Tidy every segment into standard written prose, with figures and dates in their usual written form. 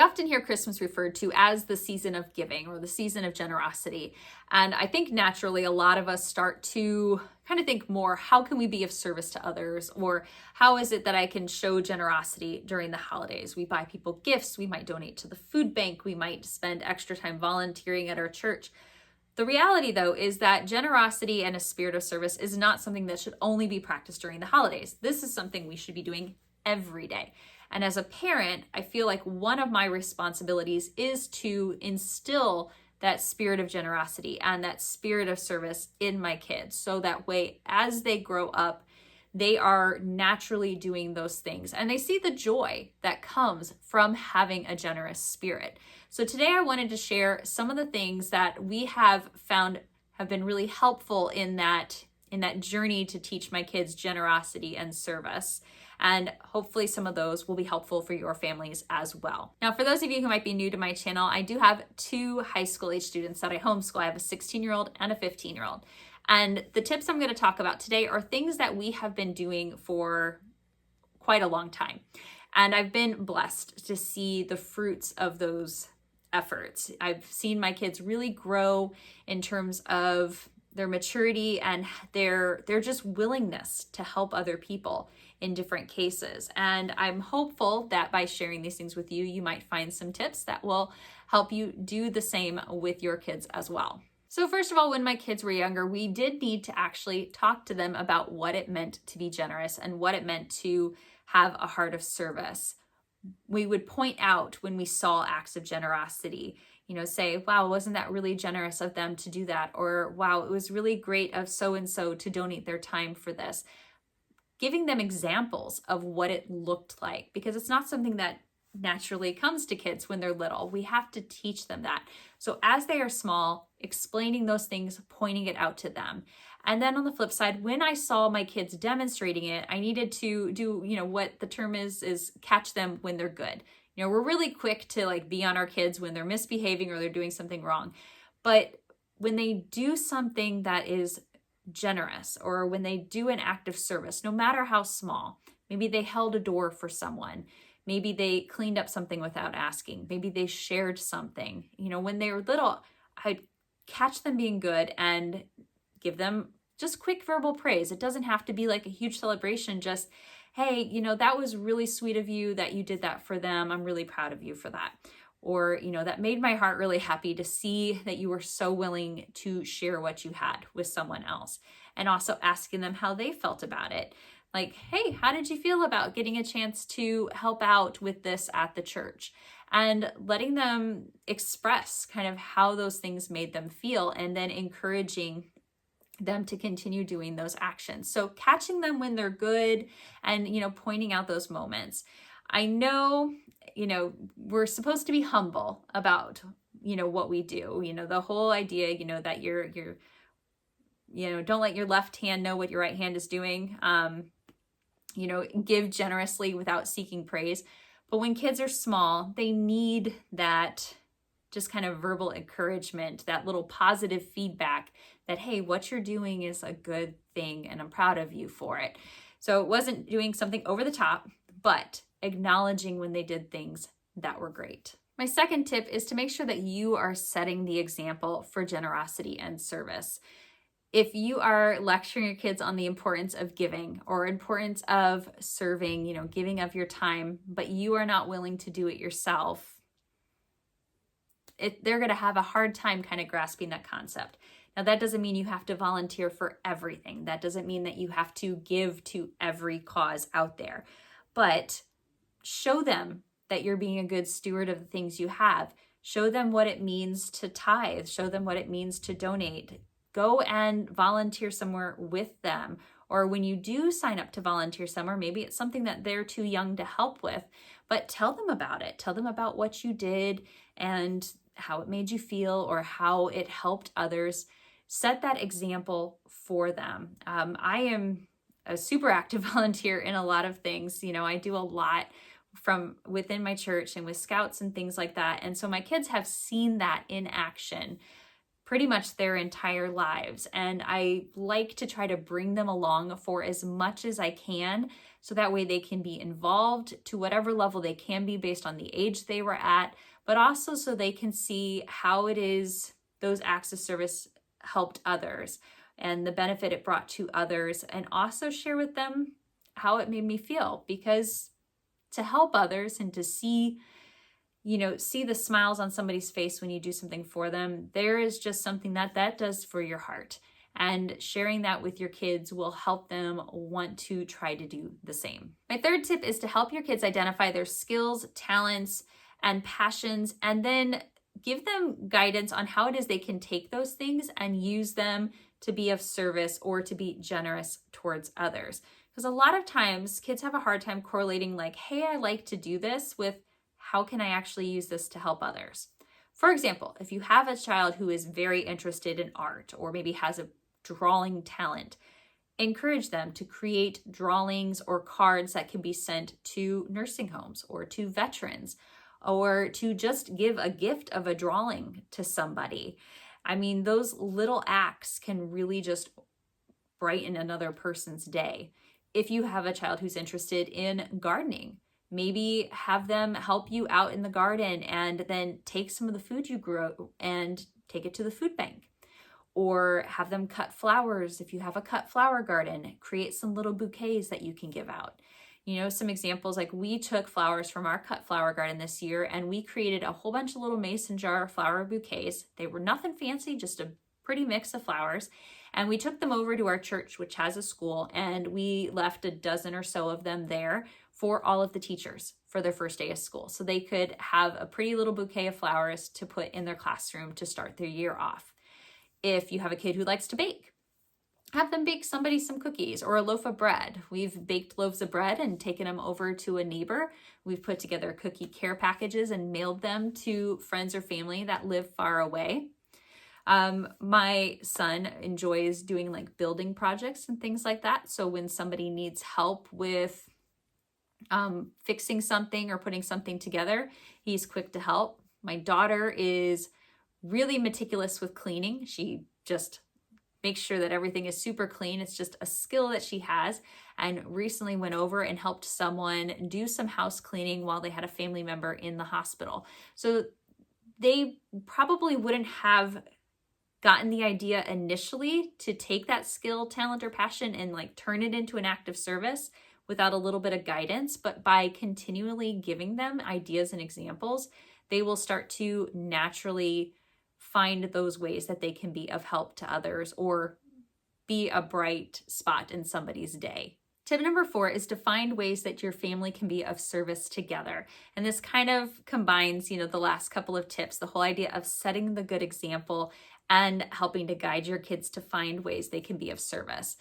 often hear Christmas referred to as the season of giving or the season of generosity. And I think naturally a lot of us start to kind of think more, how can we be of service to others? Or how is it that I can show generosity during the holidays? We buy people gifts, we might donate to the food bank, we might spend extra time volunteering at our church. The reality, though, is that generosity and a spirit of service is not something that should only be practiced during the holidays. This is something we should be doing every day. And as a parent, I feel like one of my responsibilities is to instill that spirit of generosity and that spirit of service in my kids. So that way, as they grow up, they are naturally doing those things and they see the joy that comes from having a generous spirit. So today I wanted to share some of the things that we have found have been really helpful in that journey to teach my kids generosity and service. And hopefully some of those will be helpful for your families as well. Now, for those of you who might be new to my channel, I do have 2 high school age students that I homeschool. I have a 16-year-old and a 15-year-old. And the tips I'm going to talk about today are things that we have been doing for quite a long time. And I've been blessed to see the fruits of those efforts. I've seen my kids really grow in terms of their maturity and their just willingness to help other people in different cases. And I'm hopeful that by sharing these things with you, you might find some tips that will help you do the same with your kids as well. So first of all, when my kids were younger, we did need to actually talk to them about what it meant to be generous and what it meant to have a heart of service. We would point out when we saw acts of generosity, say, wow, wasn't that really generous of them to do that? Or wow, it was really great of so-and-so to donate their time for this. Giving them examples of what it looked like, because it's not something that naturally comes to kids when they're little. We have to teach them that. So as they are small, explaining those things, pointing it out to them. And then on the flip side, when I saw my kids demonstrating it, I needed to do, what the term is catch them when they're good. We're really quick to be on our kids when they're misbehaving or they're doing something wrong. But when they do something that is generous, or when they do an act of service, no matter how small, maybe they held a door for someone, maybe they cleaned up something without asking, maybe they shared something, when they were little, I'd catch them being good and give them just quick verbal praise. It doesn't have to be like a huge celebration, just, hey, that was really sweet of you that you did that for them. I'm really proud of you for that. Or, that made my heart really happy to see that you were so willing to share what you had with someone else. And also asking them how they felt about it. Like, hey, how did you feel about getting a chance to help out with this at the church? And letting them express kind of how those things made them feel, and then encouraging them to continue doing those actions. So catching them when they're good and, pointing out those moments. I know, we're supposed to be humble about, what we do, the whole idea, that you're, don't let your left hand know what your right hand is doing. Give generously without seeking praise. But when kids are small, they need that just kind of verbal encouragement, that little positive feedback that, hey, what you're doing is a good thing and I'm proud of you for it. So it wasn't doing something over the top, but acknowledging when they did things that were great. My second tip is to make sure that you are setting the example for generosity and service. If you are lecturing your kids on the importance of giving or importance of serving, giving of your time, but you are not willing to do it yourself, they're going to have a hard time kind of grasping that concept. Now, that doesn't mean you have to volunteer for everything. That doesn't mean that you have to give to every cause out there. But show them that you're being a good steward of the things you have. Show them what it means to tithe. Show them what it means to donate. Go and volunteer somewhere with them. Or when you do sign up to volunteer somewhere, maybe it's something that they're too young to help with, but tell them about it. Tell them about what you did and how it made you feel or how it helped others. Set that example for them. I am a super active volunteer in a lot of things. I do a lot from within my church and with scouts and things like that. And so my kids have seen that in action pretty much their entire lives. And I like to try to bring them along for as much as I can, so that way they can be involved to whatever level they can be based on the age they were at, but also so they can see how it is those acts of service helped others and the benefit it brought to others, and also share with them how it made me feel. Because to help others and to see the smiles on somebody's face when you do something for them, there is just something that does for your heart. And sharing that with your kids will help them want to try to do the same. My third tip is to help your kids identify their skills, talents, and passions, and then give them guidance on how it is they can take those things and use them to be of service or to be generous towards others. Because a lot of times kids have a hard time correlating like, hey, I like to do this, with how can I actually use this to help others? For example, if you have a child who is very interested in art or maybe has a drawing talent, encourage them to create drawings or cards that can be sent to nursing homes or to veterans, or to just give a gift of a drawing to somebody. I mean, those little acts can really just brighten another person's day. If you have a child who's interested in gardening, maybe have them help you out in the garden and then take some of the food you grow and take it to the food bank. Or have them cut flowers. If you have a cut flower garden, create some little bouquets that you can give out. Some examples, like we took flowers from our cut flower garden this year and we created a whole bunch of little mason jar flower bouquets. They were nothing fancy, just a pretty mix of flowers. And we took them over to our church, which has a school, and we left a dozen or so of them there for all of the teachers for their first day of school. So they could have a pretty little bouquet of flowers to put in their classroom to start their year off. If you have a kid who likes to bake, have them bake somebody some cookies or a loaf of bread. We've baked loaves of bread and taken them over to a neighbor. We've put together cookie care packages and mailed them to friends or family that live far away. My son enjoys doing like building projects and things like that. So when somebody needs help with fixing something or putting something together, he's quick to help. My daughter is really meticulous with cleaning. She just makes sure that everything is super clean. It's just a skill that she has, and recently went over and helped someone do some house cleaning while they had a family member in the hospital. So they probably wouldn't have gotten the idea initially to take that skill, talent, or passion and like turn it into an act of service without a little bit of guidance. But by continually giving them ideas and examples, they will start to naturally find those ways that they can be of help to others or be a bright spot in somebody's day. Tip number 4 is to find ways that your family can be of service together. And this kind of combines, the last couple of tips, the whole idea of setting the good example and helping to guide your kids to find ways they can be of service.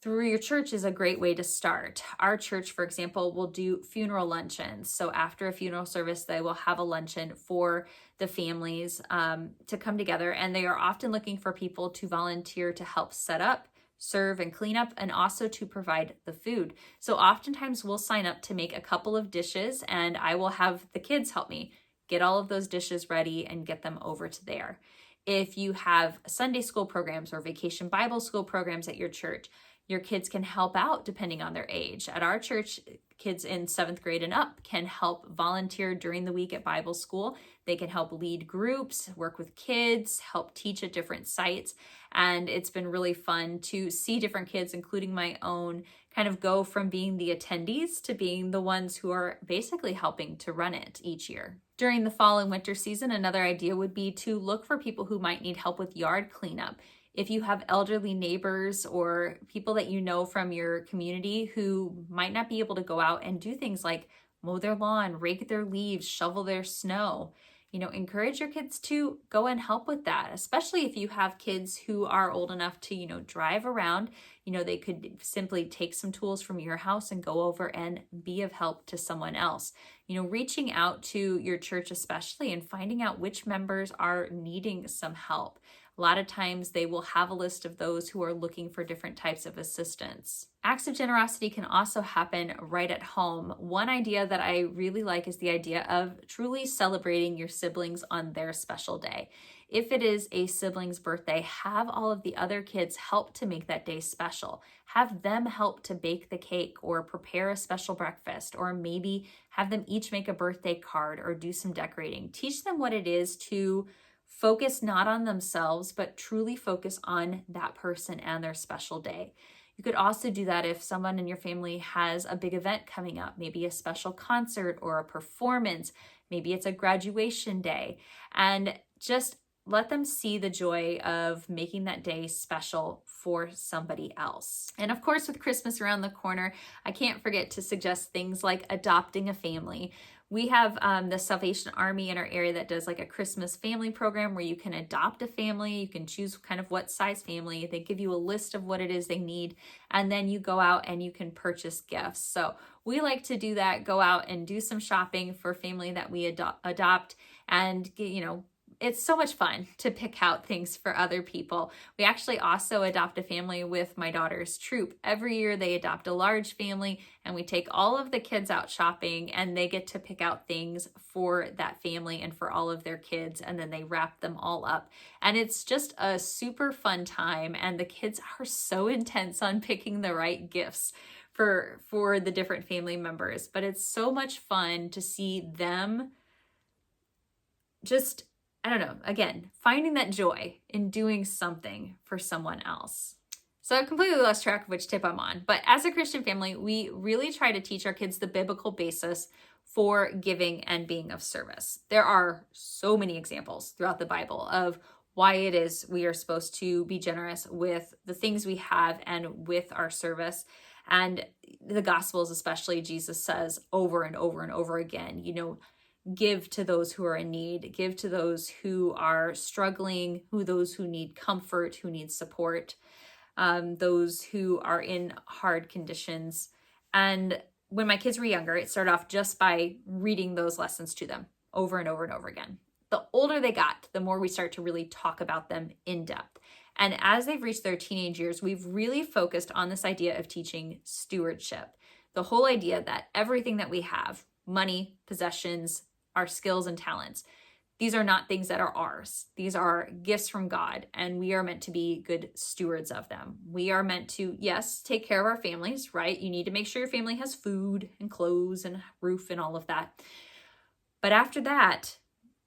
Through your church is a great way to start. Our church, for example, will do funeral luncheons. So after a funeral service, they will have a luncheon for the families to come together. And they are often looking for people to volunteer to help set up, serve, and clean up, and also to provide the food. So oftentimes we'll sign up to make a couple of dishes, and I will have the kids help me get all of those dishes ready and get them over to there. If you have Sunday school programs or vacation Bible school programs at your church, your kids can help out depending on their age. At our church, kids in 7th grade and up can help volunteer during the week at Bible school. They can help lead groups, work with kids, help teach at different sites. And it's been really fun to see different kids, including my own, kind of go from being the attendees to being the ones who are basically helping to run it each year. During the fall and winter season, another idea would be to look for people who might need help with yard cleanup. If you have elderly neighbors or people that you know from your community who might not be able to go out and do things like mow their lawn, rake their leaves, shovel their snow, encourage your kids to go and help with that, especially if you have kids who are old enough to, drive around. They could simply take some tools from your house and go over and be of help to someone else. Reaching out to your church especially and finding out which members are needing some help. A lot of times they will have a list of those who are looking for different types of assistance. Acts of generosity can also happen right at home. One idea that I really like is the idea of truly celebrating your siblings on their special day. If it is a sibling's birthday, have all of the other kids help to make that day special. Have them help to bake the cake or prepare a special breakfast, or maybe have them each make a birthday card or do some decorating. Teach them what it is to focus not on themselves, but truly focus on that person and their special day. You could also do that if someone in your family has a big event coming up, maybe a special concert or a performance, maybe it's a graduation day, and just let them see the joy of making that day special for somebody else. And of course, with Christmas around the corner, I can't forget to suggest things like adopting a family. We have the Salvation Army in our area that does like a Christmas family program where you can adopt a family. You can choose kind of what size family. They give you a list of what it is they need, and then you go out and you can purchase gifts. So we like to do that, go out and do some shopping for family that we adopt, and it's so much fun to pick out things for other people. We actually also adopt a family with my daughter's troop. Every year they adopt a large family, and we take all of the kids out shopping, and they get to pick out things for that family and for all of their kids, and then they wrap them all up. And it's just a super fun time, and the kids are so intense on picking the right gifts for the different family members. But it's so much fun to see them just, I don't know, again, finding that joy in doing something for someone else. So I've completely lost track of which tip I'm on. But as a Christian family, we really try to teach our kids the biblical basis for giving and being of service. There are so many examples throughout the Bible of why it is we are supposed to be generous with the things we have and with our service. And the Gospels, especially, Jesus says over and over and over again, give to those who are in need, give to those who are struggling, those who need comfort, who need support, those who are in hard conditions. And when my kids were younger, it started off just by reading those lessons to them over and over and over again. The older they got, the more we start to really talk about them in depth. And as they've reached their teenage years, we've really focused on this idea of teaching stewardship. The whole idea that everything that we have, money, possessions, our skills and talents, these are not things that are ours. These are gifts from God, and we are meant to be good stewards of them. We are meant to, yes, take care of our families, right? You need to make sure your family has food and clothes and roof and all of that. But after that,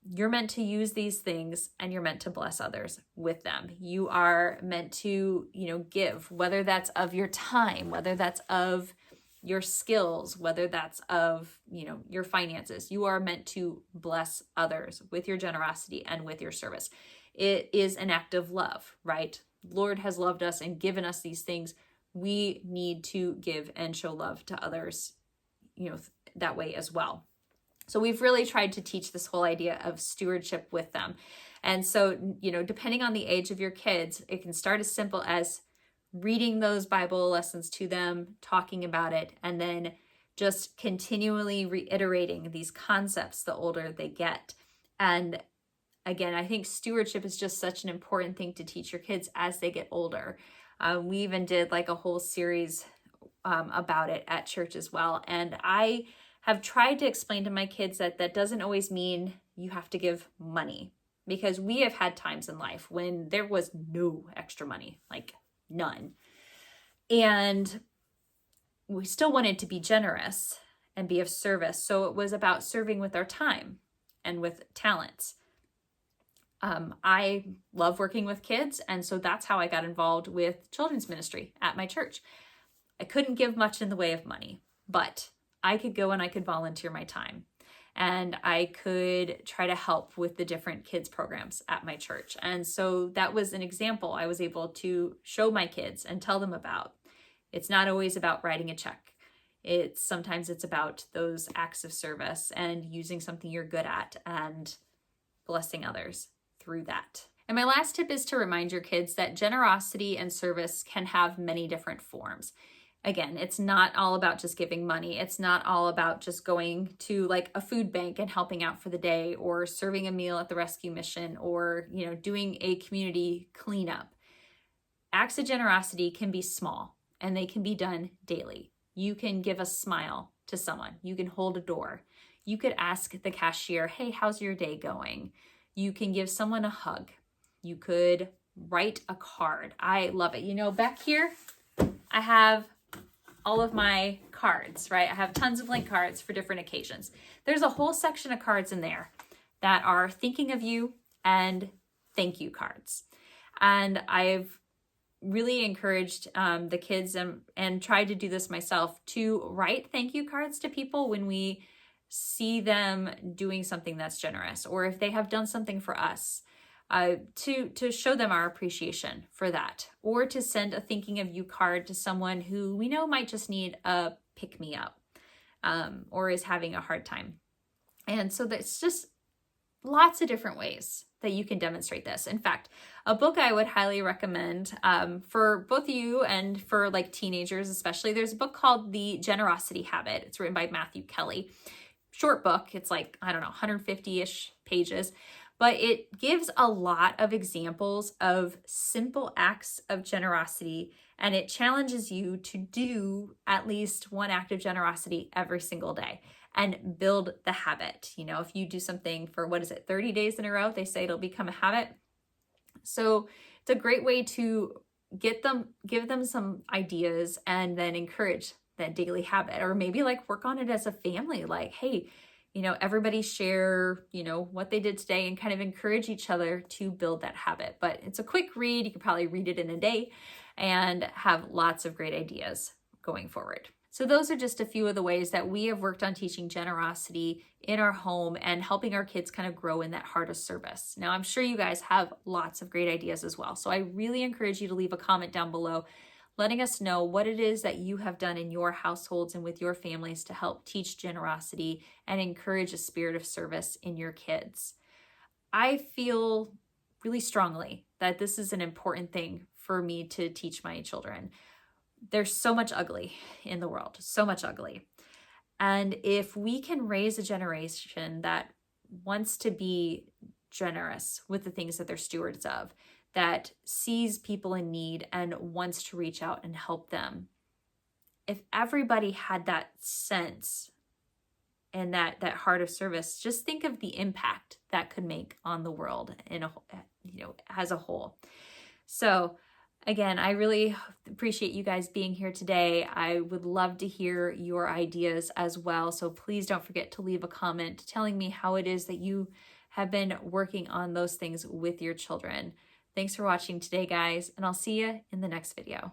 you're meant to use these things, and you're meant to bless others with them. You are meant to, give, whether that's of your time, whether that's of your skills, whether that's of, your finances. You are meant to bless others with your generosity and with your service. It is an act of love, right? Lord has loved us and given us these things. We need to give and show love to others, that way as well. So we've really tried to teach this whole idea of stewardship with them. And so, depending on the age of your kids, it can start as simple as reading those Bible lessons to them, talking about it, and then just continually reiterating these concepts the older they get. And again, I think stewardship is just such an important thing to teach your kids as they get older. We even did like a whole series about it at church as well. And I have tried to explain to my kids that doesn't always mean you have to give money, because we have had times in life when there was no extra money, like none. And we still wanted to be generous and be of service. So it was about serving with our time and with talents. I love working with kids, and so that's how I got involved with children's ministry at my church. I couldn't give much in the way of money, but I could go and I could volunteer my time, and I could try to help with the different kids programs at my church. And so that was an example I was able to show my kids and tell them about. It's not always about writing a check. Sometimes it's about those acts of service and using something you're good at and blessing others through that. And my last tip is to remind your kids that generosity and service can have many different forms. Again, it's not all about just giving money. It's not all about just going to like a food bank and helping out for the day, or serving a meal at the rescue mission, or, doing a community cleanup. Acts of generosity can be small and they can be done daily. You can give a smile to someone. You can hold a door. You could ask the cashier, hey, how's your day going? You can give someone a hug. You could write a card. I love it. Back here, I have all of my cards, right? I have tons of link cards for different occasions. There's a whole section of cards in there that are thinking of you and thank you cards. And I've really encouraged the kids and tried to do this myself, to write thank you cards to people when we see them doing something that's generous, or if they have done something for us, to show them our appreciation for that, or to send a thinking of you card to someone who we know might just need a pick me up, or is having a hard time. And so there's just lots of different ways that you can demonstrate this. In fact, a book I would highly recommend for both you and for like teenagers especially, there's a book called The Generosity Habit. It's written by Matthew Kelly. Short book. It's like, 150-ish pages, but it gives a lot of examples of simple acts of generosity, and it challenges you to do at least one act of generosity every single day and build the habit. If you do something for, 30 days in a row, they say it'll become a habit. So it's a great way to give them some ideas and then encourage that daily habit, or maybe like work on it as a family. Like, hey, everybody share, what they did today, and kind of encourage each other to build that habit. But it's a quick read. You could probably read it in a day and have lots of great ideas going forward. So those are just a few of the ways that we have worked on teaching generosity in our home and helping our kids kind of grow in that heart of service. Now, I'm sure you guys have lots of great ideas as well. So I really encourage you to leave a comment down below, letting us know what it is that you have done in your households and with your families to help teach generosity and encourage a spirit of service in your kids. I feel really strongly that this is an important thing for me to teach my children. There's so much ugly in the world, so much ugly. And if we can raise a generation that wants to be generous with the things that they're stewards of, that sees people in need and wants to reach out and help them, if everybody had that sense and that heart of service, just think of the impact that could make on the world as a whole. So again, I really appreciate you guys being here today. I would love to hear your ideas as well. So please don't forget to leave a comment telling me how it is that you have been working on those things with your children. Thanks for watching today, guys, and I'll see you in the next video.